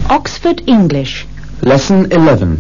Oxford English. Lesson 11.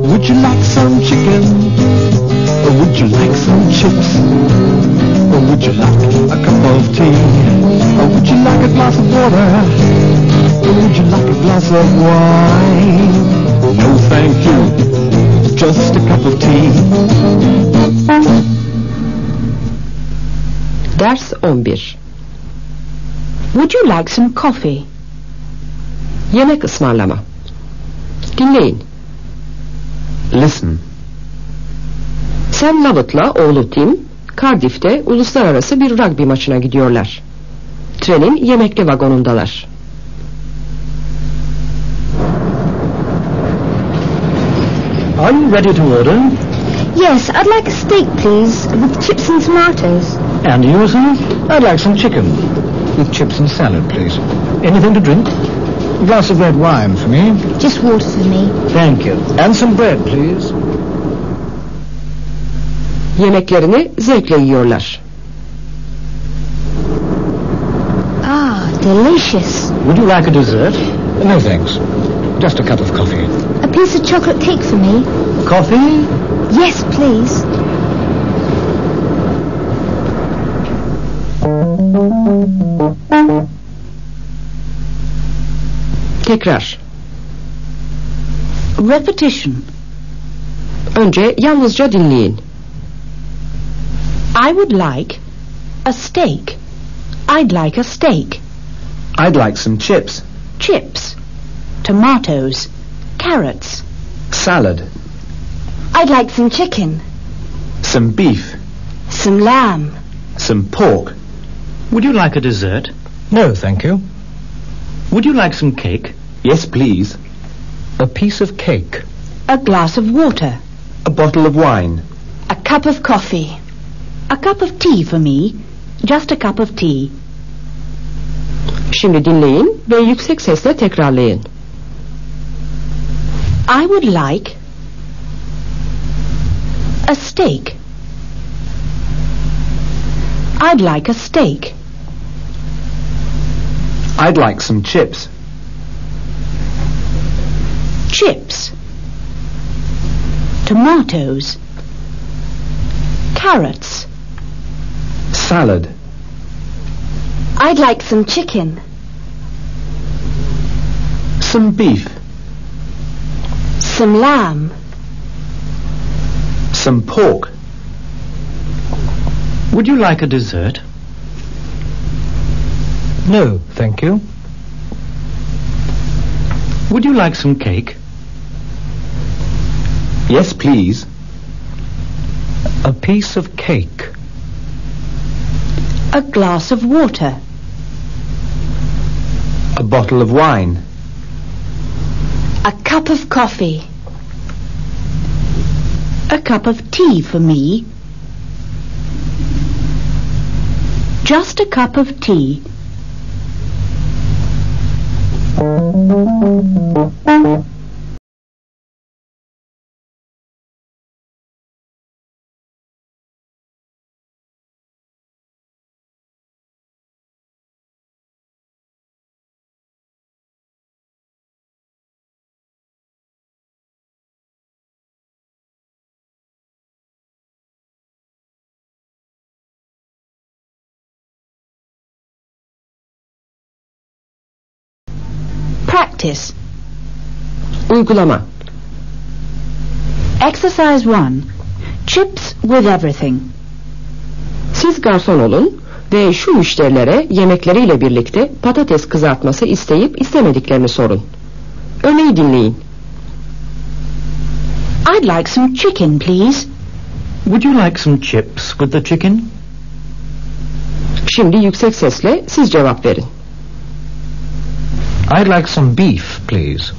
Would you like some chicken? Or would you like some chips? Or would you like a cup of tea? Or would you like a glass of water? Or would you like a glass of wine? No thank you, just a cup of tea. Ders 11. Would you like some coffee? Yemek ısmarlama. Dinleyin. Listen. Sam Lovett'la oğlu Tim, Cardiff'te uluslararası bir rugby maçına gidiyorlar. Trenin yemekli vagonundalar. Are you ready to order? Yes, I'd like a steak, please, with chips and tomatoes. And you, sir? I'd like some chicken. With chips and salad, please. Anything to drink? A glass of red wine for me. Just water for me. Thank you. And some bread, please. Yemeklerini zevkle yiyorlar. Ah, delicious. Would you like a dessert? No, thanks. Just a cup of coffee. A piece of chocolate cake for me. Coffee? Yes, please. Tekrar. Repetition. Önce yalnızca dinleyin. I would like a steak. I'd like a steak. I'd like some chips. Chips. Tomatoes. Carrots. Salad. I'd like some chicken. Some beef. Some lamb. Some pork. Would you like a dessert? No, thank you. Would you like some cake? Yes, please. A piece of cake. A glass of water. A bottle of wine. A cup of coffee. A cup of tea for me. Just a cup of tea. Şimdi dinleyin ve yüksek sesle tekrarlayın. I would like a steak. I'd like a steak. I'd like some chips. Chips. Tomatoes. Carrots. Salad. I'd like some chicken. Some beef. Some lamb. Some pork. Would you like a dessert? No, thank you. Would you like some cake? Yes, please. A piece of cake. A glass of water. A bottle of wine. A cup of coffee. A cup of tea for me. Just a cup of tea. Practice. Uygulama. Exercise 1. Chips with everything. Siz garson olun ve şu müşterilere yemekleriyle birlikte patates kızartması isteyip istemediklerini sorun. Örneği dinleyin. I'd like some chicken, please. Would you like some chips with the chicken? Şimdi yüksek sesle siz cevap verin. I'd like some beef, please.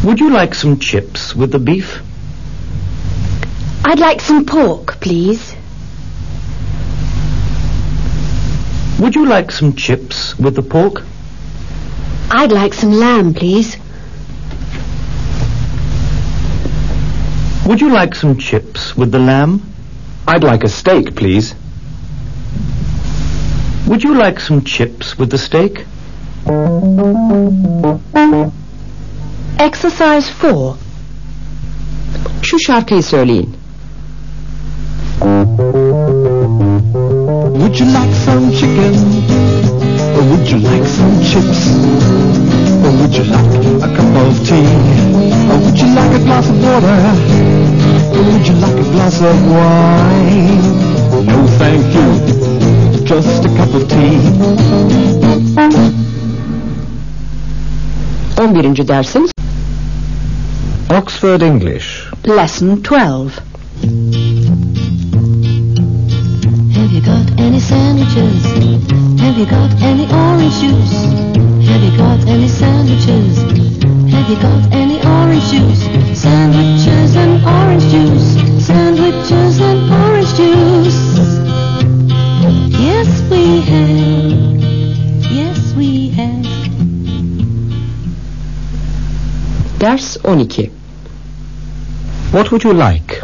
Would you like some chips with the beef? I'd like some pork, please. Would you like some chips with the pork? I'd like some lamb, please. Would you like some chips with the lamb? I'd like a steak, please. Would you like some chips with the steak? Exercise 4. Şu şarkıyı söyleyin. Would you like some chicken? Or would you like some chips? Or would you like a cup of tea? Or would you like a glass of water? Or would you like a glass of wine? No, thank you. Just a cup of tea. 11. dersin Oxford English. Lesson 12. Have you got any sandwiches? Have you got any orange juice? Have you got any sandwiches? Have you got any orange juice? Sandwiches and orange juice. Sandwiches and orange juice. Yes, we have. Yes, we have. Ders 12. What would you like?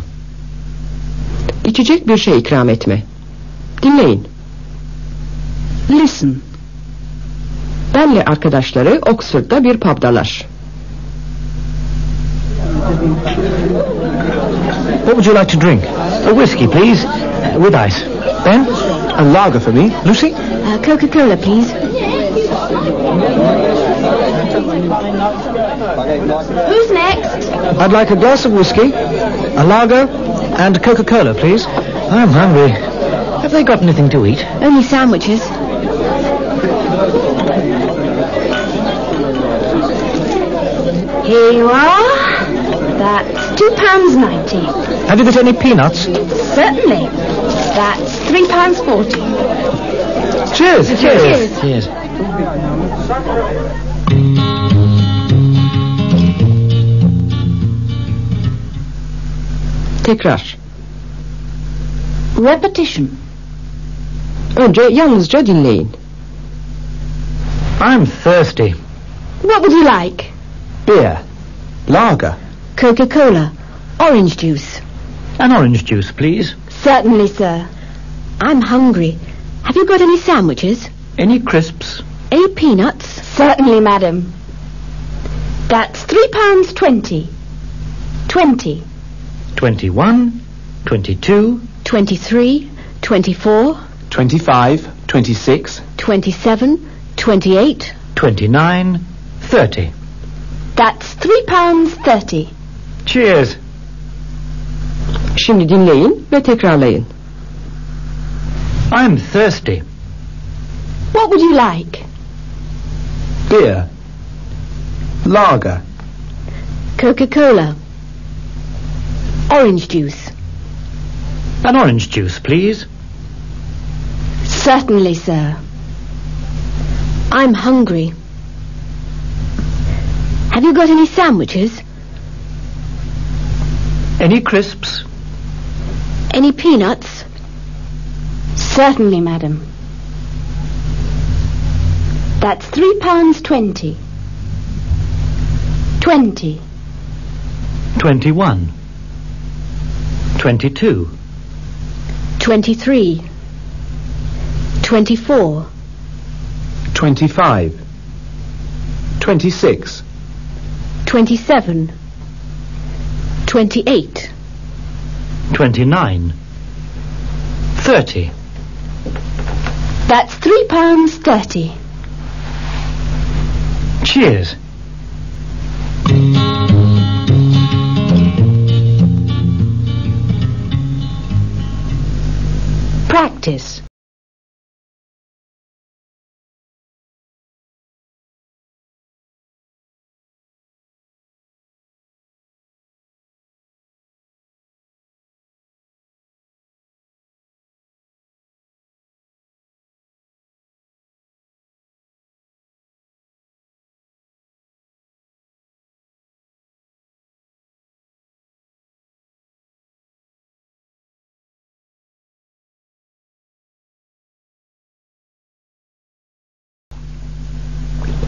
İçecek bir şey ikram etme. Dinleyin. Listen. Benle arkadaşları Oxford'da bir pub'dalar. What would you like to drink? A whiskey, please, with ice. Ben? A lager for me. Lucy? Coca-Cola, please. Who's next? I'd like a glass of whiskey, a lager, and Coca-Cola, please. I'm hungry. Have they got anything to eat? Only sandwiches. Here you are. That's £2.90. Have you got any peanuts? Certainly. That's £3.40. Cheers! Cheers. Cheers. Tekrar. Repetition. Önce yalnızca dinleyin. I'm thirsty. What would you like? Beer. Lager. Coca-Cola. Orange juice. An orange juice, please. Certainly, sir. I'm hungry. Have you got any sandwiches? Any crisps? Any peanuts? Certainly, madam. That's £3.20. 20. 21, 22, 23, 24, 25, 26, 27, 28. 29, 30. That's £3.30. Cheers. Şimdi dinleyin ve tekrarlayın. I'm thirsty. What would you like? beer. Lager. Coca-Cola. Orange juice. An orange juice, please. Certainly, sir. I'm hungry. Have you got any sandwiches? Any crisps? Any peanuts? Certainly, madam. That's £3.20. 20. 21. 22. 23. 24. 25. 26. 27. 28. 29. 30. That's £3.30. Cheers. Practice.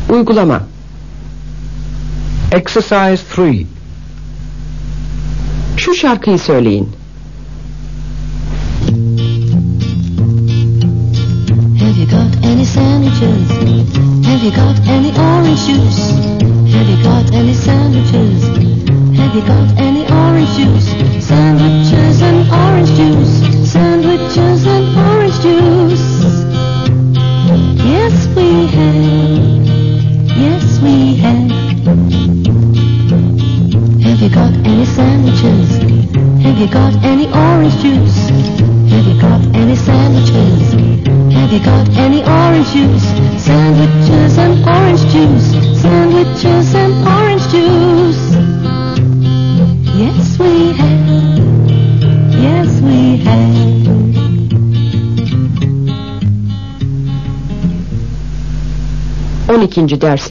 Uygulama. Exercise 3. Şu şarkıyı söyleyin. Have you got you got any orange juice? Have you got any sandwiches? Have you got any orange juice? Sandwiches and orange juice. Sandwiches and orange juice. Yes, we have. Yes, we have. Have you got any sandwiches? Have you got any orange juice? Have you got any sandwiches? Have you got any orange juice? Sandwiches and orange juice. Sandwiches and orange juice. Yes, we have. Yes, we have. 12. ders